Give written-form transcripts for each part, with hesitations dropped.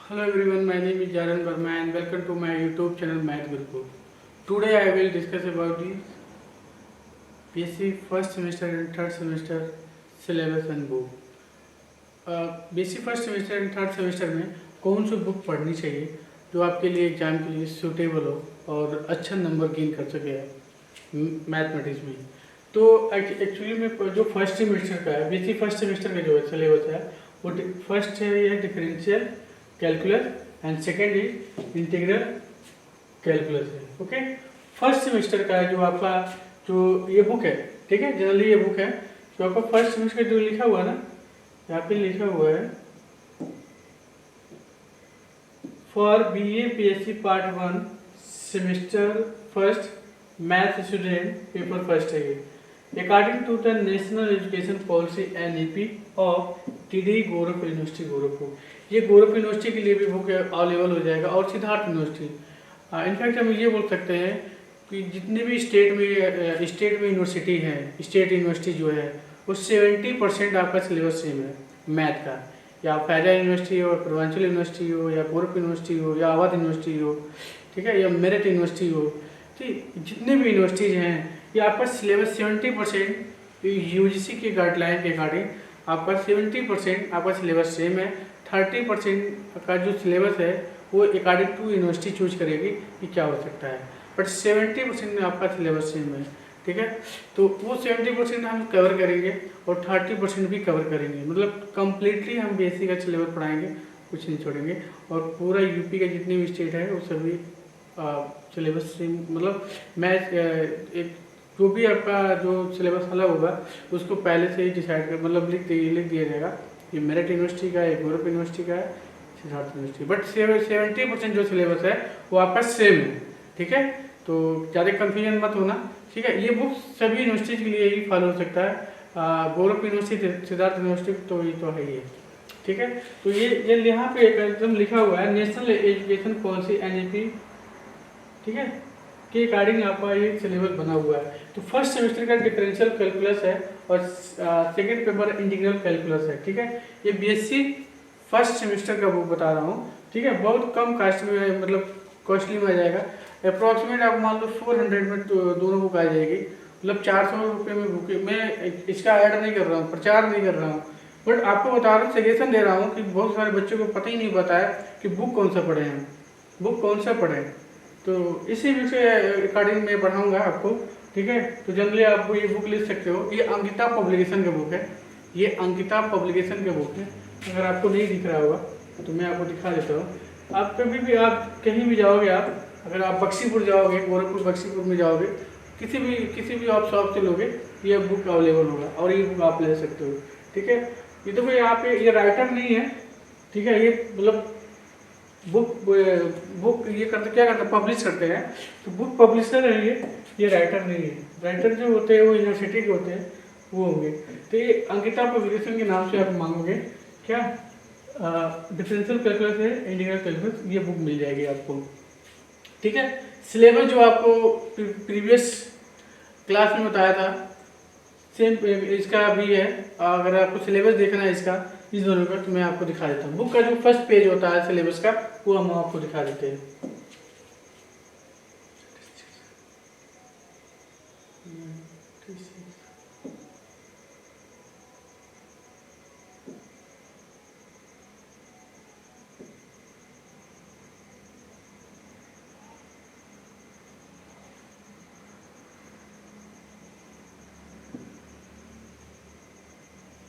Hello everyone, my name is Jaran Verma and welcome to my YouTube channel Math Guru. Today I will discuss about the BSc first semester and third semester syllabus and book. BSc first semester and third semester में कौन सी book पढ़नी चाहिए जो आपके लिए exam के लिए suitable हो और अच्छा नंबर गेन कर सके मैथमेटिक्स में। तो एक्चुअली में जो फर्स्ट सेमेस्टर का है, बीएससी फर्स्ट सेमेस्टर का जो सिलेबस है वो फर्स्ट है ये differential calculus and second is integral calculus है। ओके, फर्स्ट सेमेस्टर का जो आपका जो ये बुक है, ठीक है, जनरली ये बुक है जो आपका फर्स्ट सेमेस्टर जो लिखा हुआ है ना, यहाँ पे लिखा हुआ है for BA-PSC part 1 semester first math student paper first है ये according to the national education policy NEP of TD Gorakh university Gorakhpur. ये गोरख यूनिवर्सिटी के लिए भी बुक अवेलेबल हो जाएगा और सिद्धार्थ यूनिवर्सिटी। इनफैक्ट हम ये बोल सकते हैं कि जितने भी स्टेट में यूनिवर्सिटी है, स्टेट यूनिवर्सिटी जो है वो 70% आपका सिलेबस सेम है मैथ का। या फैजा यूनिवर्सिटी हो, पूर्वांचल यूनिवर्सिटी हो, या गोरख यूनिवर्सिटी हो, या अवध यूनिवर्सिटी हो, ठीक है, या मेरिट यूनिवर्सिटी हो, ठीक, जितने भी यूनिवर्सिटीज़ हैं ये आपका सिलेबस 70% UGC के गाइडलाइन के अकॉर्डिंग आपका 70% आपका सिलेबस सेम है। 30% का जो सिलेबस है वो अकॉर्डिंग टू यूनिवर्सिटी चूज करेगी कि क्या हो सकता है, बट 70% में आपका सिलेबस सेम है, ठीक है। तो वो 70% हम कवर करेंगे और 30% भी कवर करेंगे, मतलब कम्प्लीटली हम BSc का सिलेबस पढ़ाएंगे, कुछ नहीं छोड़ेंगे। और पूरा यूपी का जितने भी स्टेट है वो सभी सिलेबस सेम, मतलब मैथ एक जो भी आपका जो सिलेबस अलग होगा उसको पहले से ही डिसाइड कर, मतलब लिख दिया जाएगा। ये मेरिट यूनिवर्सिटी का है, गोरख यूनिवर्सिटी का है, सिद्धार्थ यूनिवर्सिटी, बट 70% जो सिलेबस है वो आपका सेम है, ठीक है। तो ज़्यादा कन्फ्यूजन मत होना, ठीक है। ये बुक सभी यूनिवर्सिटीज़ के लिए ही फॉलो हो सकता है, गोरख यूनिवर्सिटी, सिद्धार्थ यूनिवर्सिटी तो ये तो है ही है, ठीक है। तो ये यहाँ पे एकदम लिखा हुआ है नेशनल एजुकेशन पॉलिसी NEP, ठीक है, के अकॉर्डिंग आपका ये सिलेबस बना हुआ है। तो फर्स्ट सेमेस्टर का डिफरेंशियल कैलकुलस है और सेकंड पेपर इंटीग्रल कैलकुलस है, ठीक है। ये BSc फर्स्ट सेमेस्टर का बुक बता रहा हूँ, ठीक है। बहुत कम कास्ट में, मतलब कॉस्टली में आ जाएगा। अप्रॉक्सीमेट आप मान लो 400 में तो दोनों बुक आ जाएगी, मतलब 400 रुपये में बुक। मैं इसका ऐड नहीं कर रहा हूँ, प्रचार नहीं कर रहा हूँ, बट आपको बता रहा हूँ, सजेशन दे रहा हूँ कि बहुत सारे बच्चों को पता ही नहीं पता है कि बुक कौन सा पढ़े हैं, बुक कौन सा पढ़े। तो इसी विषय अकॉर्डिंग मैं पढ़ाऊँगा आपको, ठीक है। तो जनरली आप ये बुक ले सकते हो, ये अंकिता पब्लिकेशन का बुक है, ये अंकिता पब्लिकेशन का बुक है। अगर आपको नहीं दिख रहा होगा तो मैं आपको दिखा देता हूँ। आप कभी भी, आप कहीं भी जाओगे, आप अगर आप बक्सीपुर जाओगे, गोरखपुर बक्सीपुर में जाओगे, किसी भी आप शॉप से लोगे, ये बुक अवेलेबल होगा और ये बुक आप ले सकते हो, ठीक है। ये तो यहाँ पे ये राइटर नहीं है, ठीक है, ये मतलब बुक ये करते क्या करते पब्लिश करते हैं, तो बुक पब्लिशर है ये राइटर नहीं है। राइटर जो होते हैं वो यूनिवर्सिटी के होते हैं, वो होंगे। तो ये अंकिता पब्लिकेशन के नाम से आप मांगोगे क्या, डिफरेंशियल कैलकुलस है, इंटीग्रल कैलकुलस, ये बुक मिल जाएगी आपको, ठीक है। सिलेबस जो आपको प्रीवियस क्लास में बताया था सेम इसका भी है। अगर आपको सिलेबस देखना है इसका, इस दोनों का, तो मैं आपको दिखा देता हूँ। बुक का जो फर्स्ट पेज होता है सिलेबस का वो हम आपको दिखा देते हैं।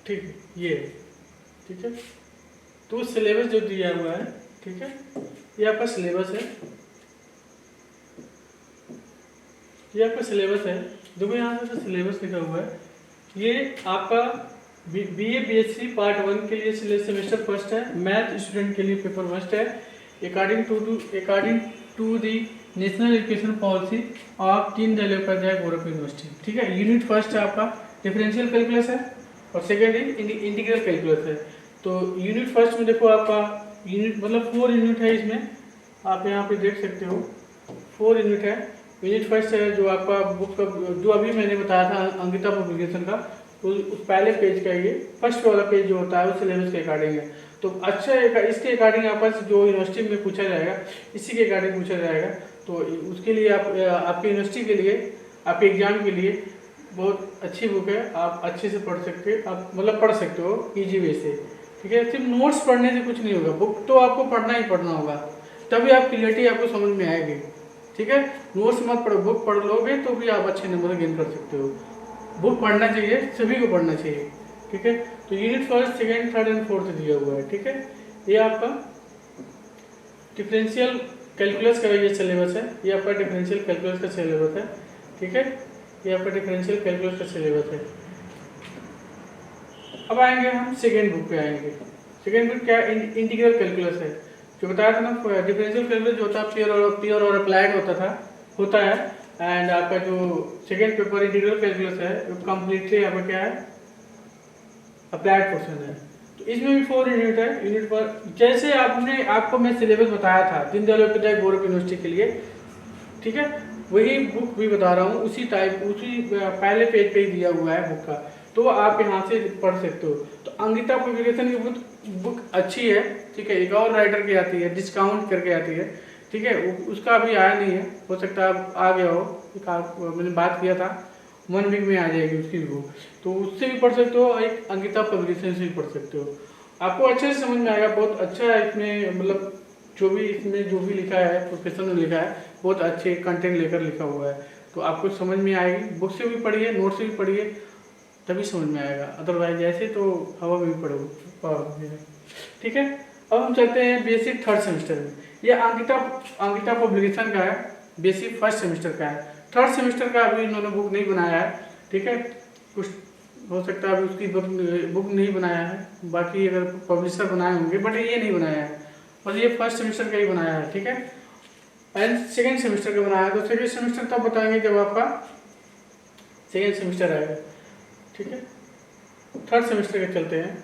ठीक है, ये है, ठीक है। तो सिलेबस जो दिया हुआ है, ठीक है, ये आपका सिलेबस है, ये आपका सिलेबस है। देखो यहाँ से सिलेबस लिखा हुआ है, ये आपका BA-BSc पार्ट 1 के लिए सेमेस्टर फर्स्ट है, मैथ स्टूडेंट के लिए पेपर फर्स्ट है, according to the national education policy of Deen Dayal Upadhyay Gorakh university, ठीक है। यूनिट फर्स्ट है आपका डिफरेंशियल कैलकुलस है और सेकेंड इंटीग्रल कैलकुलस है। तो यूनिट फर्स्ट में देखो आपका यूनिट, मतलब 4 यूनिट है इसमें, आप यहाँ पे देख सकते हो 4 यूनिट है। यूनिट फर्स्ट है जो आपका बुक का जो अभी मैंने बताया था अंकिता पब्लिकेशन का, उस पहले पेज का ये फर्स्ट वाला पेज जो होता है वो सिलेबस के अकॉर्डिंग है। तो अच्छा इसके अकॉर्डिंग आपस जो यूनिवर्सिटी में पूछा जाएगा इसी के अकॉर्डिंग पूछा जाएगा। तो उसके लिए आपकी यूनिवर्सिटी के लिए, आपके एग्जाम के लिए बहुत अच्छी बुक है, आप अच्छे से पढ़ सकते हो, आप मतलब पढ़ सकते हो ईजी वे से। ठीक है, सिर्फ नोट्स पढ़ने से कुछ नहीं होगा, बुक तो आपको पढ़ना ही पढ़ना होगा, तभी आप क्लियरिटी आपको समझ में आएगी। ठीक है, नोट्स मत पढ़ो, बुक पढ़ लोगे तो भी आप अच्छे नंबर गेन कर सकते हो। बुक पढ़ना चाहिए, सभी को पढ़ना चाहिए। ठीक है, तो unit first, second, third and fourth दिया हुआ है। ठीक है, ये आपका डिफरेंशियल कैलकुलस का ये सिलेबस है, ये आपका डिफरेंशियल कैलकुलस का सिलेबस है। ठीक है, ये आपका डिफरेंशियल कैलकुलस का सिलेबस है। अब आएंगे हम सेकेंड बुक पे आएंगे। सेकेंड बुक क्या इंटीग्रल कैलकुलस है, जो बताया था ना डिफरेंशियल कैलकुलस जो होता है प्योर और अप्लाइड होता है। एंड आपका जो सेकेंड पेपर इंटीग्रल कैलकुलस है वो कम्प्लीटली आपका क्या है, अप्लाइड पोर्शन है। तो इसमें भी 4 यूनिट है। यूनिट पर जैसे आपको मैं सिलेबस बताया था दीनदयाल उपाध्याय गौरव यूनिवर्सिटी के लिए, ठीक है, वही बुक भी बता रहा हूँ, उसी पहले पेज पे ही दिया हुआ है बुक का, तो आप यहाँ से पढ़ सकते हो। तो अंकिता पब्लिकेशन की बुक अच्छी है। ठीक है, एक और राइटर की आती है, डिस्काउंट करके आती है। ठीक है, उसका अभी आया नहीं है, हो सकता है आ गया हो, मैंने बात किया था 1 वीक में आ जाएगी उसकी भी बुक, तो उससे भी पढ़ सकते हो, एक अंकिता पब्लिकेशन से भी पढ़ सकते हो। आपको अच्छे से समझ में आएगा, बहुत अच्छा है इसमें, मतलब जो भी लिखा है प्रोफेसर ने लिखा है, बहुत अच्छे कंटेंट लेकर लिखा हुआ है, तो आपको समझ में आएगी। बुक से भी पढ़िए, नोट से भी पढ़िए, तभी समझ में आएगा, अदरवाइज ऐसे तो हवा में भी पढ़ोगे। ठीक है, अब हम चलते हैं बेसिक थर्ड सेमेस्टर में। ये अंकिता पब्लिकेशन का है, बेसिक फर्स्ट सेमेस्टर का है। थर्ड सेमेस्टर का अभी इन्होंने बुक नहीं बनाया है। ठीक है, कुछ हो सकता है अभी उसकी बुक नहीं बनाया है, बाकी अगर पब्लिशर बनाए होंगे, बट ये नहीं बनाया है, बस ये फर्स्ट सेमेस्टर का ही बनाया है। ठीक है, एंड सेकेंड सेमेस्टर का बनाया है, तो सेकेंड सेमेस्टर तब बताएंगे जब आपका सेकेंड सेमेस्टर आएगा। ठीक है, थर्ड सेमेस्टर के चलते हैं।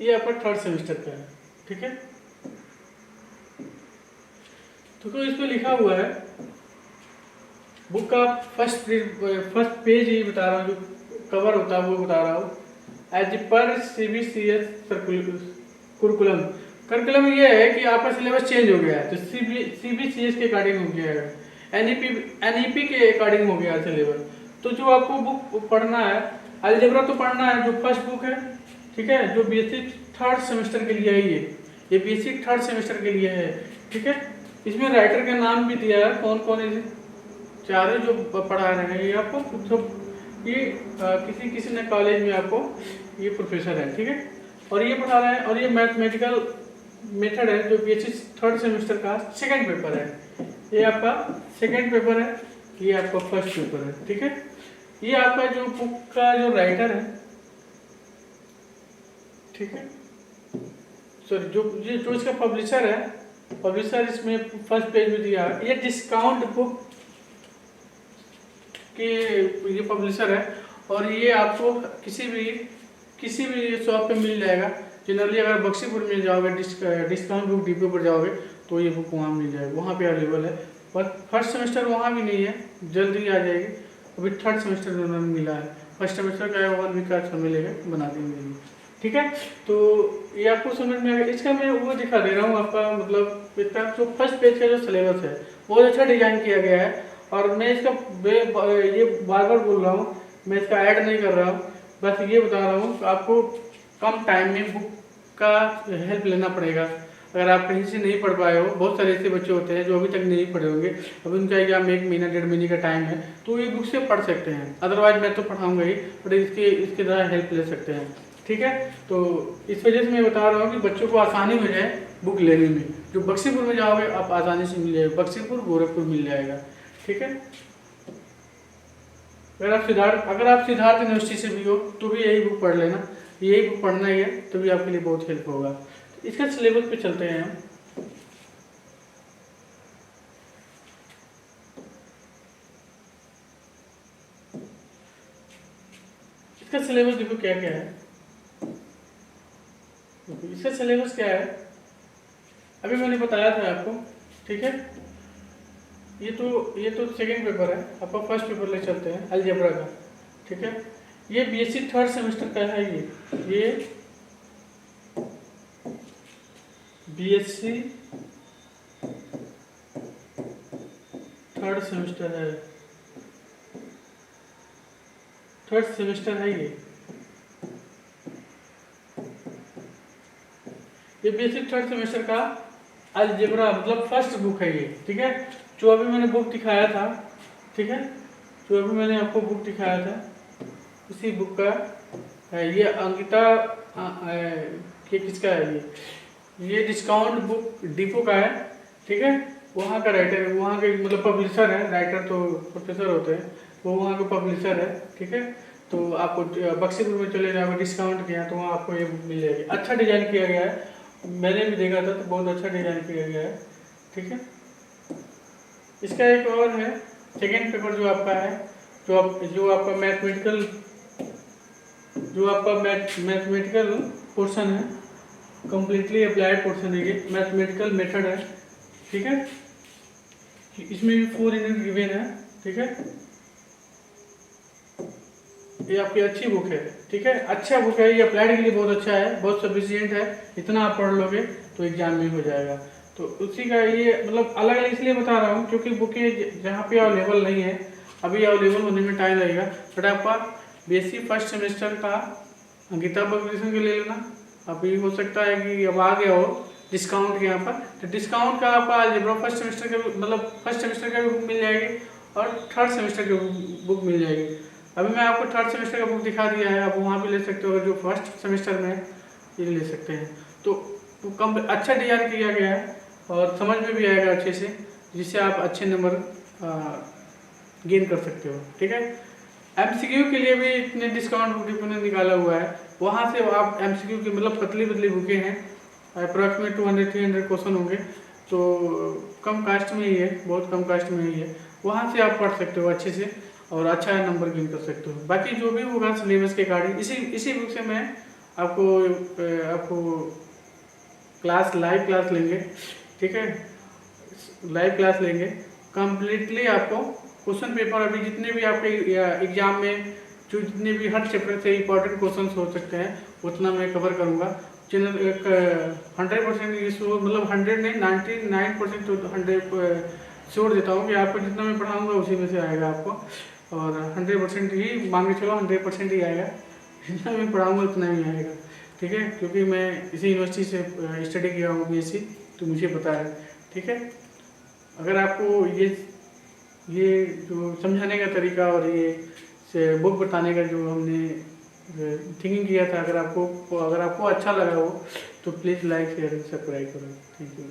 ये आपका थर्ड सेमेस्टर का है। ठीक है, तो इसमें लिखा हुआ है बुक का फर्स्ट पेज ही बता रहा हूँ, जो कवर होता है वो बता रहा हूँ। एज पर CBCS करिकुलम ये है कि आपका सिलेबस चेंज हो गया है, तो CBCS के अकॉर्डिंग हो गया है, NEP के अकॉर्डिंग हो गया है सिलेबस। तो जो आपको बुक पढ़ना है, अलजेब्रा तो पढ़ना है, जो फर्स्ट बुक है। ठीक है, जो बेसिक थर्ड सेमेस्टर के लिए है, ये बेसिक थर्ड सेमेस्टर के लिए है। ठीक है, इसमें राइटर का नाम भी दिया है, कौन कौन है चारों जो पढ़ा रहे हैं, ये आपको सब ये किसी न कॉलेज में आपको ये प्रोफेसर है। ठीक है, और ये पढ़ा रहे हैं, और ये मैथमेटिकल मेथड है जो बेसिक थर्ड सेमेस्टर का सेकंड पेपर है। ये आपका सेकंड पेपर है, ये आपका फर्स्ट पेपर है। ठीक है, ये आपका जो बुक का जो राइटर है, ठीक है, सॉरी जो इसका पब्लिशर है, पब्लिशर इसमें फर्स्ट पेज में दिया है, ये डिस्काउंट बुक के ये पब्लिशर है, और ये आपको किसी भी शॉप पे मिल जाएगा। जनरली अगर बक्सीपुर में जाओगे, डिस्काउंट बुक डिपो पर जाओगे, तो ये बुक वहाँ मिल जाएगा, वहाँ पे अवेलेबल है। पर फर्स्ट सेमेस्टर वहाँ भी नहीं है, जल्दी आ जाएगी। अभी थर्ड सेमेस्टर में उन्होंने मिला है, फर्स्ट सेमेस्टर का 1 वीक का समय लेगा, बना देंगे। ठीक है, तो ये आपको समझ में आएगा। इसका मैं वो दिखा दे रहा हूँ आपका, मतलब इसका जो फर्स्ट पेज का जो सिलेबस है बहुत अच्छा डिजाइन किया गया है, और मैं इसका ये बार बार बोल रहा हूँ, मैं इसका ऐड नहीं कर रहा हूँ, बस ये बता रहा हूँ कि आपको कम टाइम में बुक का हेल्प लेना पड़ेगा। अगर आप कहीं से नहीं पढ़ पाए हो, बहुत सारे ऐसे बच्चे होते हैं जो अभी तक नहीं पढ़े होंगे, अभी उनका एग्जाम 1 महीना 1.5 महीने का टाइम है, तो ये बुक से पढ़ सकते हैं। अदरवाइज मैं तो पढ़ाऊंगा ही, बट इसके द्वारा हेल्प ले सकते हैं। ठीक है, तो इस वजह से मैं बता रहा हूँ कि बच्चों को आसानी हो जाए बुक लेने में। जो बक्सीपुर में जाओगे आप आसानी से मिल जाएगा, बक्सीपुर गोरखपुर मिल जाएगा। ठीक है, अगर आप सिद्धार्थ यूनिवर्सिटी से भी हो तो भी यही बुक पढ़ लेना, यही बुक पढ़ना ही है, तभी आपके लिए बहुत हेल्प होगा। तो इसका सिलेबस पे चलते हैं हम। इसका सिलेबस देखो क्या क्या है। इसका सिलेबस क्या है, अभी मैंने बताया था आपको। ठीक है, ये तो सेकेंड पेपर है, आपका फर्स्ट पेपर ले चलते हैं अलजेब्रा का। ठीक है, ये बीएससी थर्ड सेमेस्टर का है। ये बीएससी थर्ड सेमेस्टर है, थर्ड सेमेस्टर है ये बीएससी थर्ड सेमेस्टर का अलजेब्रा मतलब फर्स्ट बुक है ये। ठीक है, जो अभी मैंने बुक दिखाया था, ठीक है, जो अभी मैंने आपको बुक दिखाया था उसी बुक का है ये। अंकिता ये किसका है? ये डिस्काउंट बुक डिपो का है। ठीक है, वहाँ का राइटर, वहाँ के मतलब पब्लिशर है, राइटर तो प्रोफेसर होते हैं, वो वहाँ का पब्लिशर है। ठीक है, तो आपको बक्सीपुर में चले जाओगे डिस्काउंट किया तो वहाँ आपको ये बुक मिल जाएगी। अच्छा डिजाइन किया गया है, मैंने भी देखा था तो बहुत अच्छा डिजाइन किया गया है। ठीक है, इसका एक और है सेकेंड पेपर जो आपका है, जो आपका मैथमेटिकल पोर्शन है, कम्प्लीटली अप्लाइड पोर्शन है, ये मैथमेटिकल मेथड है। ठीक है, इसमें भी 4 यूनिट गिवन है। ठीक है, ये आपकी अच्छी बुक है। ठीक है, अच्छा बुक है, ये अप्लाइड के लिए बहुत अच्छा है, बहुत सफिशियंट है। इतना आप पढ़ लोगे तो एग्जाम में हो जाएगा। तो उसी का ये मतलब अलग अलग इसलिए बता रहा हूँ क्योंकि बुकें जहाँ पे अवेलेबल नहीं है, अभी अवेलेबल होने में टाइम लगेगा। बट आपका बीएससी फर्स्ट सेमेस्टर का अंकिता पब्लिकेशन के ले लेना। अभी हो सकता है कि अब आ गया हो डिस्काउंट के यहाँ पर, तो डिस्काउंट का आपका अलजेब्रा फर्स्ट सेमेस्टर का मतलब फर्स्ट सेमेस्टर का भी बुक मिल जाएगी और थर्ड सेमेस्टर की बुक मिल जाएगी। अभी मैं आपको थर्ड सेमेस्टर का बुक दिखा दिया है, आप वहाँ भी ले सकते हो। अगर जो फर्स्ट सेमेस्टर में ये ले सकते हैं तो कम अच्छा डिजाइन किया गया है और समझ में भी आएगा अच्छे से, जिससे आप अच्छे नंबर गेन कर सकते हो। ठीक है, एमसीक्यू के लिए भी इतने डिस्काउंट बुक डिपो ने निकाला हुआ है, वहाँ से आप एमसीक्यू की मतलब पतली पतली बुकें हैं, अप्रॉक्सीमेट 200-300 क्वेश्चन होंगे, तो कम कास्ट में ही है, बहुत कम कास्ट में ही है। वहाँ से आप पढ़ सकते हो अच्छे से और अच्छा नंबर गेन कर सकते हो। बाकी जो भी होगा सिलेबस के अकॉर्डिंग इसी बुक से मैं आपको लाइव क्लास लेंगे। ठीक है, लाइव क्लास लेंगे कम्प्लीटली आपको क्वेश्चन पेपर, अभी जितने भी आपके एग्जाम में जो जितने भी हर चैप्टर से इंपॉर्टेंट क्वेश्चन हो सकते हैं उतना मैं कवर करूँगा। चैनल 100% मतलब 100 नहीं 99% तो 100 श्योर देता हूँ कि आपको जितना मैं पढ़ाऊँगा उसी में से आएगा आपको, और 100% ही मान के चलो 100% ही आएगा, जितना मैं पढ़ाऊँगा उतना ही आएगा। ठीक है, क्योंकि मैं इसी यूनिवर्सिटी से स्टडी किया हूँ बीएससी, तो मुझे पता है। ठीक है, अगर आपको ये जो समझाने का तरीका और ये से बुक बताने का जो हमने थिंकिंग किया था, अगर आपको अच्छा लगा हो तो प्लीज़ लाइक शेयर सब्सक्राइब करो। Thank you.